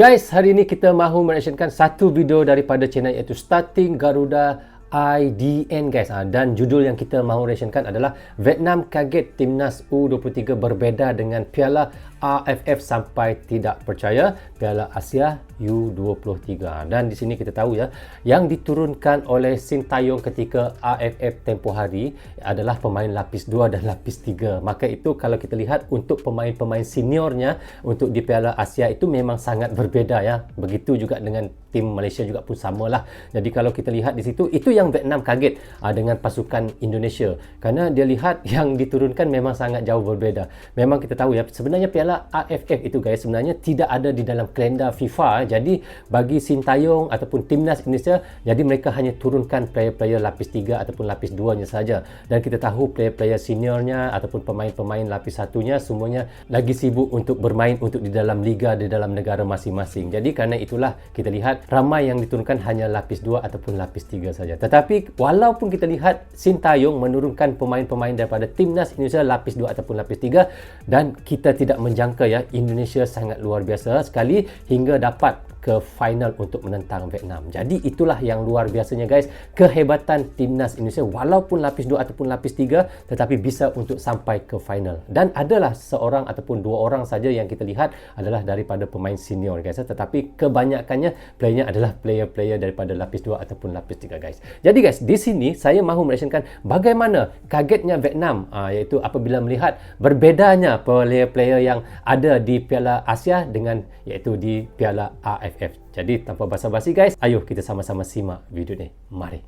Guys, hari ini kita mahu mereaksikan satu video daripada channel iaitu Starting Garuda IDN guys. Dan judul yang kita mahu reaksikan adalah Vietnam kaget Timnas U23 berbeza dengan Piala AFF sampai tidak percaya Piala Asia U23. Dan di sini kita tahu ya, yang diturunkan oleh Sintayong ketika AFF tempoh hari adalah pemain lapis 2 dan lapis 3. Maka itu kalau kita lihat untuk pemain-pemain seniornya untuk di Piala Asia itu memang sangat berbeza ya. Begitu juga dengan tim Malaysia juga pun samalah. Jadi kalau kita lihat di situ, itu yang Vietnam kaget dengan pasukan Indonesia. Kerana dia lihat yang diturunkan memang sangat jauh berbeza. Memang kita tahu ya, sebenarnya Piala AFF itu guys sebenarnya tidak ada di dalam kalender FIFA. Jadi bagi Sintayong ataupun Timnas Indonesia, jadi mereka hanya turunkan player-player lapis 3 ataupun lapis 2-nya saja. Dan kita tahu player-player seniornya ataupun pemain-pemain lapis 1-nya semuanya lagi sibuk untuk bermain untuk di dalam liga di dalam negara masing-masing. Jadi kerana itulah kita lihat ramai yang diturunkan hanya lapis 2 ataupun lapis 3 saja. Tetapi walaupun kita lihat Sintayong menurunkan pemain-pemain daripada Timnas Indonesia lapis 2 ataupun lapis 3, dan kita tidak menjangka ya, Indonesia sangat luar biasa sekali hingga dapat ke final untuk menentang Vietnam. Jadi itulah yang luar biasanya guys, kehebatan Timnas Indonesia walaupun lapis 2 ataupun lapis 3 tetapi bisa untuk sampai ke final. Dan adalah seorang ataupun dua orang saja yang kita lihat adalah daripada pemain senior guys, tetapi kebanyakannya playernya adalah player-player daripada lapis 2 ataupun lapis 3 guys. Jadi guys, di sini saya mahu mereaksikan bagaimana kagetnya Vietnam iaitu apabila melihat berbedanya player-player yang ada di Piala Asia dengan iaitu di Piala AFF. Jadi tanpa basa-basi guys, ayo kita sama-sama simak video ni. Mari.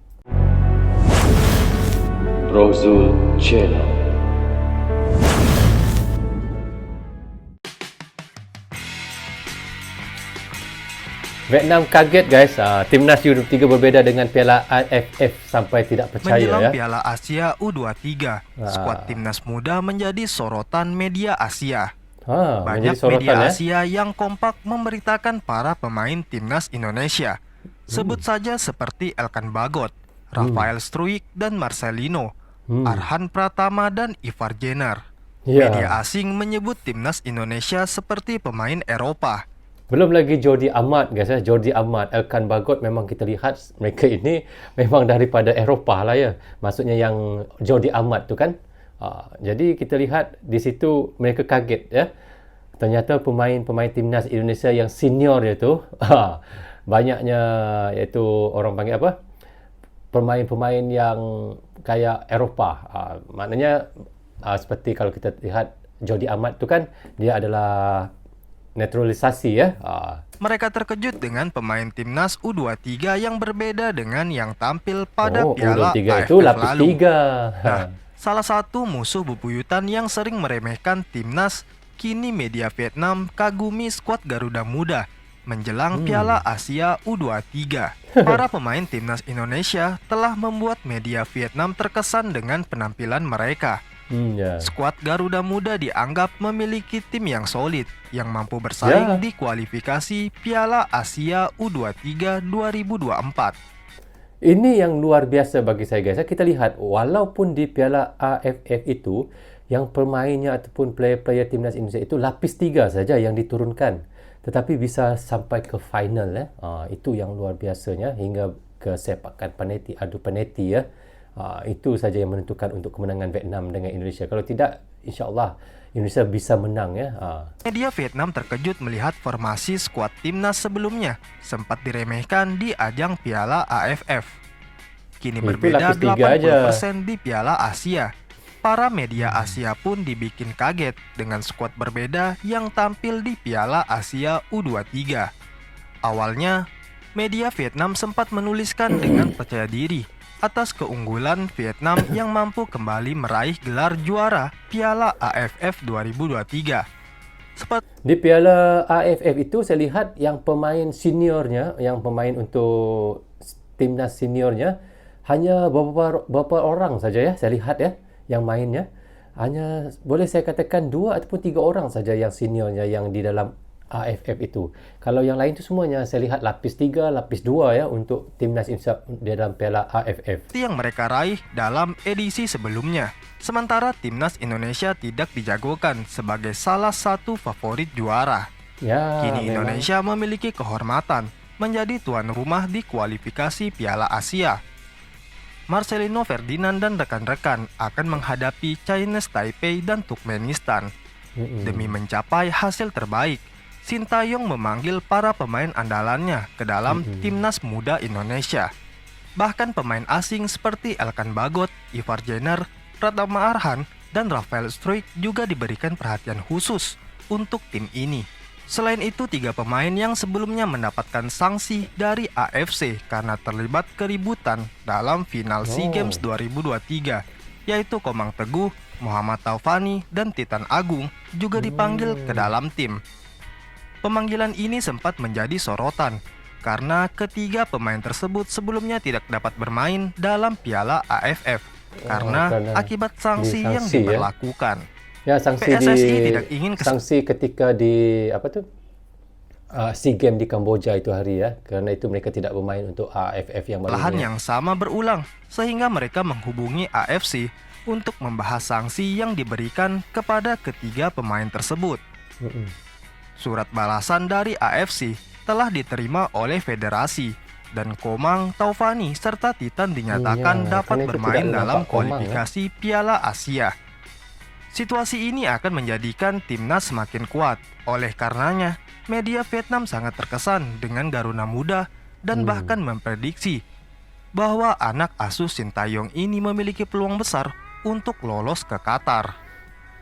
Rozul Channel. Vietnam kaget guys, Timnas U23 berbeza dengan Piala AFF sampai tidak percaya menjelang ya. Piala Asia U23, skuad Timnas muda menjadi sorotan media Asia. Banyak media Asia yang kompak memberitakan para pemain Timnas Indonesia. Sebut saja seperti Elkan Bagot, Rafael Struijk dan Marcelino, Arhan Pratama dan Ivar Jenner. Media asing menyebut Timnas Indonesia seperti pemain Eropa. Belum lagi Jordi Amat guys ya. Jordi Amat, Elkan Bagot, memang kita lihat mereka ini memang daripada Eropah lah ya. Maksudnya yang Jordi Amat tu kan. Jadi kita lihat di situ mereka kaget ya. Ternyata pemain-pemain Timnas Indonesia yang senior itu banyaknya iaitu orang panggil apa? Pemain-pemain yang kayak Eropah. Maknanya seperti kalau kita lihat Jordi Amat tu kan dia adalah naturalisasi ya. Mereka terkejut dengan pemain Timnas U23 yang berbeda dengan yang tampil pada Piala U23 AFF itu lapis lalu. 3. Salah satu musuh bebuyutan yang sering meremehkan Timnas, kini media Vietnam kagumi skuad Garuda Muda menjelang Piala Asia U23. Para pemain Timnas Indonesia telah membuat media Vietnam terkesan dengan penampilan mereka. Skuad Garuda Muda dianggap memiliki tim yang solid, yang mampu bersaing di kualifikasi Piala Asia U23 2024. Ini yang luar biasa bagi saya guys. Kita lihat walaupun di Piala AFF itu yang pemainnya ataupun player-player Timnas Indonesia itu lapis 3 saja yang diturunkan. Tetapi bisa sampai ke final ya. Itu yang luar biasanya hingga ke sepakan penalti, adu penalti ya. Itu saja yang menentukan untuk kemenangan Vietnam dengan Indonesia. Kalau tidak, insya-Allah Indonesia bisa menang ya. Media Vietnam terkejut melihat formasi skuad Timnas sebelumnya sempat diremehkan di ajang Piala AFF. Kini berbeda 80% di Piala Asia. Para media Asia pun dibikin kaget dengan skuad berbeda yang tampil di Piala Asia U23. Awalnya, media Vietnam sempat menuliskan dengan percaya diri atas keunggulan Vietnam yang mampu kembali meraih gelar juara Piala AFF 2023. Di Piala AFF itu saya lihat yang pemain seniornya, yang pemain untuk Timnas seniornya hanya beberapa orang saja ya, saya lihat ya yang mainnya. Hanya boleh saya katakan 2 ataupun 3 orang saja yang seniornya yang di dalam AFF itu. Kalau yang lain itu semuanya saya lihat lapis 3, lapis 2 ya untuk Timnas Indonesia di dalam Piala AFF. Yang mereka raih dalam edisi sebelumnya. Sementara Timnas Indonesia tidak dijagokan sebagai salah satu favorit juara. Ya, Kini memang. Indonesia memiliki kehormatan menjadi tuan rumah di kualifikasi Piala Asia. Marcelino Ferdinand dan rekan-rekan akan menghadapi Chinese Taipei dan Turkmenistan. Demi mencapai hasil terbaik, Sintayong memanggil para pemain andalannya ke dalam timnas muda Indonesia. Bahkan pemain asing seperti Elkan Bagot, Ivar Jenner, Pratama Arhan, dan Rafael Struijk juga diberikan perhatian khusus untuk tim ini. Selain itu, 3 pemain yang sebelumnya mendapatkan sanksi dari AFC karena terlibat keributan dalam final SEA Games 2023, yaitu Komang Teguh, Muhammad Taufani, dan Titan Agung juga dipanggil ke dalam tim. Pemanggilan ini sempat menjadi sorotan karena ketiga pemain tersebut sebelumnya tidak dapat bermain dalam Piala AFF karena akibat sanksi yang diberlakukan. Ya, sanksi PSSI tidak ingin sanksi ketika di SEA Games di Kamboja itu hari ya, karena itu mereka tidak bermain untuk AFF yang baru. Kesalahan yang sama berulang sehingga mereka menghubungi AFC untuk membahas sanksi yang diberikan kepada ketiga pemain tersebut. Surat balasan dari AFC telah diterima oleh federasi dan Komang, Taufani, serta Titan dinyatakan dapat bermain dalam kualifikasi Piala Asia. Situasi ini akan menjadikan timnas semakin kuat. Oleh karenanya, media Vietnam sangat terkesan dengan Garuda Muda dan bahkan memprediksi bahwa anak asuh Sintayong ini memiliki peluang besar untuk lolos ke Qatar.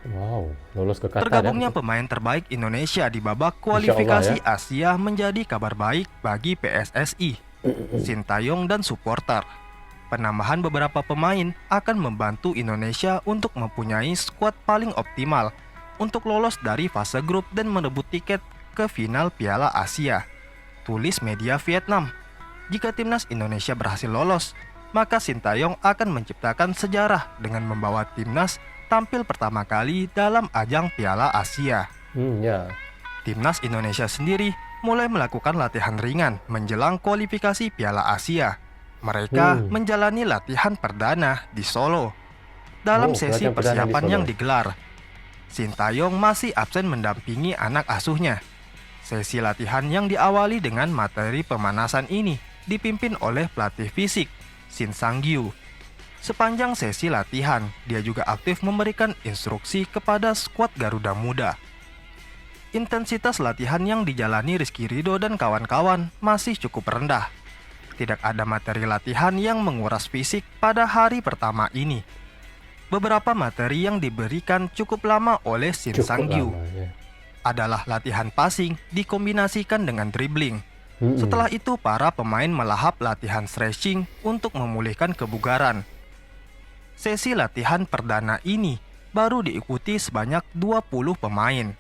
Wow, lolos ke Qatar. Tergabungnya pemain terbaik Indonesia di babak kualifikasi Asia menjadi kabar baik bagi PSSI, Sintayong, dan supporter. Penambahan beberapa pemain akan membantu Indonesia untuk mempunyai skuad paling optimal untuk lolos dari fase grup dan merebut tiket ke final Piala Asia. Tulis media Vietnam. Jika timnas Indonesia berhasil lolos, maka Sintayong akan menciptakan sejarah dengan membawa timnas tampil pertama kali dalam ajang Piala Asia. Timnas Indonesia sendiri mulai melakukan latihan ringan menjelang kualifikasi Piala Asia. Mereka menjalani latihan perdana di Solo. Dalam sesi persiapan yang digelar, Sintayong masih absen mendampingi anak asuhnya. Sesi latihan yang diawali dengan materi pemanasan ini dipimpin oleh pelatih fisik, Shin Sang-gyu. Sepanjang sesi latihan, dia juga aktif memberikan instruksi kepada skuad Garuda Muda. Intensitas latihan yang dijalani Rizky Ridho dan kawan-kawan masih cukup rendah. Tidak ada materi latihan yang menguras fisik pada hari pertama ini. Beberapa materi yang diberikan cukup lama oleh Shin Sang-gyu adalah latihan passing dikombinasikan dengan dribbling. Setelah itu, para pemain melahap latihan stretching untuk memulihkan kebugaran. Sesi latihan perdana ini baru diikuti sebanyak 20 pemain.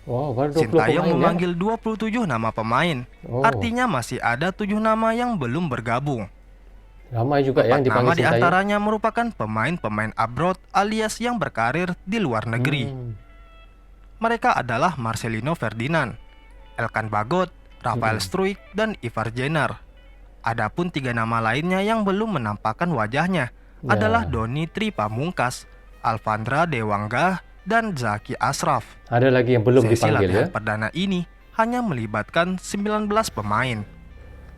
Wow, baru 20 Sintayong pemain, memanggil 27 nama pemain. Artinya masih ada 7 nama yang belum bergabung. Ramai juga yang 4 dipanggil nama Sintayong. diantaranya merupakan pemain-pemain abroad alias yang berkarir di luar negeri. Mereka adalah Marcelino Ferdinand, Elkan Bagot, Rafael Struijk, dan Ivar Jenner. Adapun 3 nama lainnya yang belum menampakkan wajahnya adalah Doni Tri Pamungkas, Alfandra Dewangga, dan Zaki Ashraf. Ada lagi yang belum Sesi dipanggil latihan ya. perdana ini hanya melibatkan 19 pemain.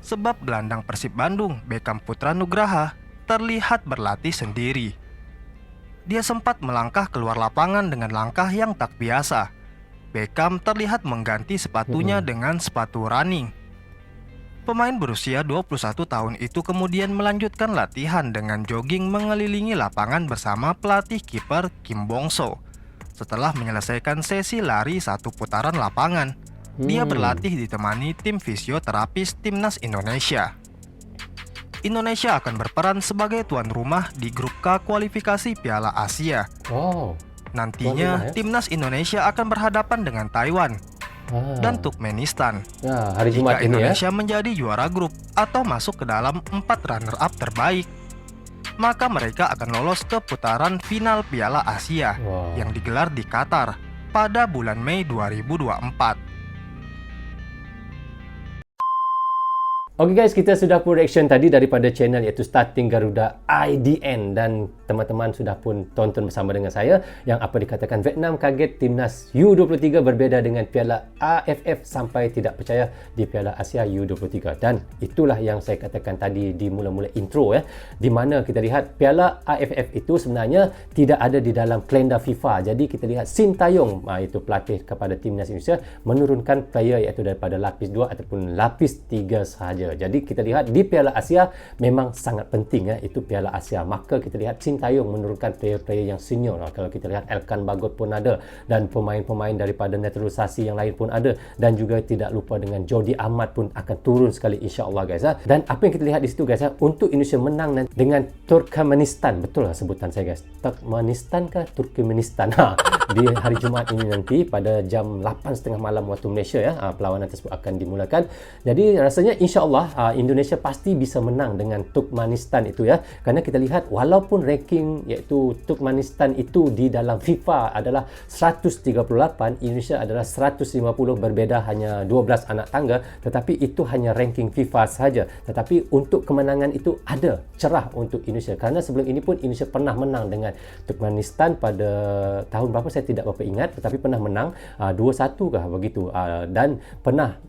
Sebab gelandang Persib Bandung, Beckham Putra Nugraha, terlihat berlatih sendiri. Dia sempat melangkah keluar lapangan dengan langkah yang tak biasa. Beckham terlihat mengganti sepatunya dengan sepatu running. Pemain berusia 21 tahun itu kemudian melanjutkan latihan dengan jogging mengelilingi lapangan bersama pelatih kiper Kim Bong-so. Setelah menyelesaikan sesi lari 1 putaran lapangan, dia berlatih ditemani tim fisioterapis timnas Indonesia. Indonesia akan berperan sebagai tuan rumah di grup K kualifikasi Piala Asia. Nantinya, timnas Indonesia akan berhadapan dengan Taiwan dan Turkmenistan. Hari Jumat Jika ini Indonesia menjadi juara grup atau masuk ke dalam 4 runner-up terbaik, maka mereka akan lolos ke putaran final Piala Asia yang digelar di Qatar pada bulan Mei 2024. Okey guys, kita sudah pun reaction tadi daripada channel iaitu Starting Garuda IDN, dan teman-teman sudah pun tonton bersama dengan saya yang apa dikatakan Vietnam kaget timnas U23 berbeza dengan Piala AFF sampai tidak percaya di Piala Asia U23. Dan itulah yang saya katakan tadi di mula-mula intro di mana kita lihat Piala AFF itu sebenarnya tidak ada di dalam kalender FIFA. Jadi kita lihat Sintayong itu pelatih kepada timnas Indonesia menurunkan player iaitu daripada lapis 2 ataupun lapis 3 sahaja. Jadi kita lihat di Piala Asia memang sangat penting itu Piala Asia. Maka kita lihat Sintayong menurunkan player-player yang senior. Kalau kita lihat Elkan Bagot pun ada dan pemain-pemain daripada naturalisasi yang lain pun ada, dan juga tidak lupa dengan Jordi Amat pun akan turun sekali insya-Allah guys. Dan apa yang kita lihat di situ guys, untuk Indonesia menang dengan Turkmenistan, betul lah sebutan saya guys. Turkmenistan ke Turkmenistan? Di hari Jumaat ini nanti pada jam 8.30 malam waktu Malaysia perlawanan tersebut akan dimulakan. Jadi rasanya insya-Allah Indonesia pasti bisa menang dengan Turkmenistan itu kerana kita lihat walaupun ranking iaitu Turkmenistan itu di dalam FIFA adalah 138, Indonesia adalah 150, berbeza hanya 12 anak tangga, tetapi itu hanya ranking FIFA sahaja. Tetapi untuk kemenangan itu ada cerah untuk Indonesia, kerana sebelum ini pun Indonesia pernah menang dengan Turkmenistan pada tahun berapa saya tidak berapa ingat, tetapi pernah menang 2-1 kah begitu, dan pernah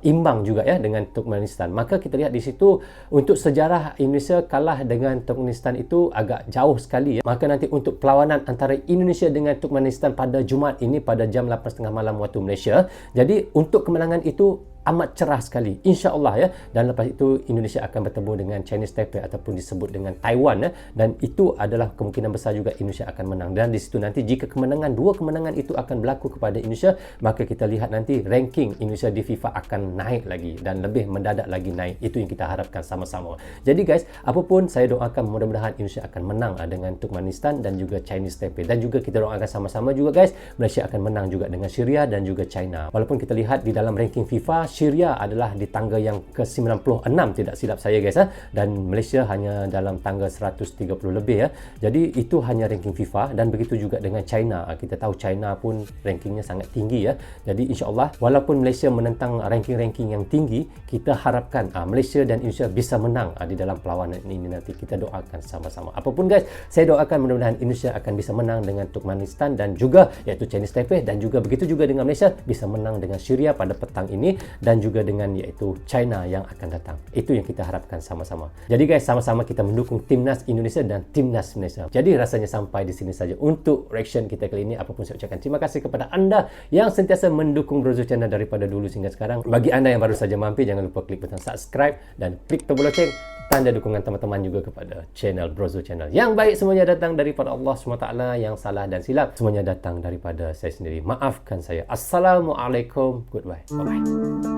imbang juga dengan Turkmenistan. Maka kita lihat di situ untuk sejarah Indonesia kalah dengan Turkmenistan itu agak jauh sekali Maka nanti untuk perlawanan antara Indonesia dengan Turkmenistan pada Jumaat ini pada jam 8.30 malam waktu Malaysia. Jadi untuk kemenangan itu amat cerah sekali insya-Allah dan lepas itu Indonesia akan bertemu dengan Chinese Taipei ataupun disebut dengan Taiwan dan itu adalah kemungkinan besar juga Indonesia akan menang. Dan di situ nanti jika dua kemenangan itu akan berlaku kepada Indonesia, maka kita lihat nanti ranking Indonesia di FIFA akan naik lagi dan lebih mendadak lagi naik. Itu yang kita harapkan sama-sama. Jadi guys, apapun saya doakan mudah-mudahan Indonesia akan menang dengan Turkmenistan dan juga Chinese Taipei, dan juga kita doakan sama-sama juga guys Malaysia akan menang juga dengan Syria dan juga China. Walaupun kita lihat di dalam ranking FIFA Syria adalah di tangga yang ke-96 tidak silap saya guys dan Malaysia hanya dalam tangga 130 lebih Jadi itu hanya ranking FIFA, dan begitu juga dengan China. Kita tahu China pun rankingnya sangat tinggi Jadi insya-Allah walaupun Malaysia menentang ranking-ranking yang tinggi, kita harapkan Malaysia dan Indonesia bisa menang di dalam perlawanan ini nanti. Kita doakan sama-sama. Apapun guys, saya doakan mudah-mudahan Indonesia akan bisa menang dengan Turkmenistan dan juga iaitu Chinese Taipei, dan juga begitu juga dengan Malaysia bisa menang dengan Syria pada petang ini, dan juga dengan iaitu China yang akan datang. Itu yang kita harapkan sama-sama. Jadi guys, sama-sama kita mendukung timnas Indonesia dan timnas Malaysia. Jadi rasanya sampai di sini saja untuk reaction kita kali ini. Apapun saya ucapkan terima kasih kepada anda yang sentiasa mendukung Brozo Channel daripada dulu hingga sekarang. Bagi anda yang baru saja mampir, jangan lupa klik butang subscribe dan klik tombol loceng, tanda dukungan teman-teman juga kepada channel Brozo Channel. Yang baik semuanya datang daripada Allah SWT, yang salah dan silap semuanya datang daripada saya sendiri. Maafkan saya. Assalamualaikum. Goodbye. Bye-bye.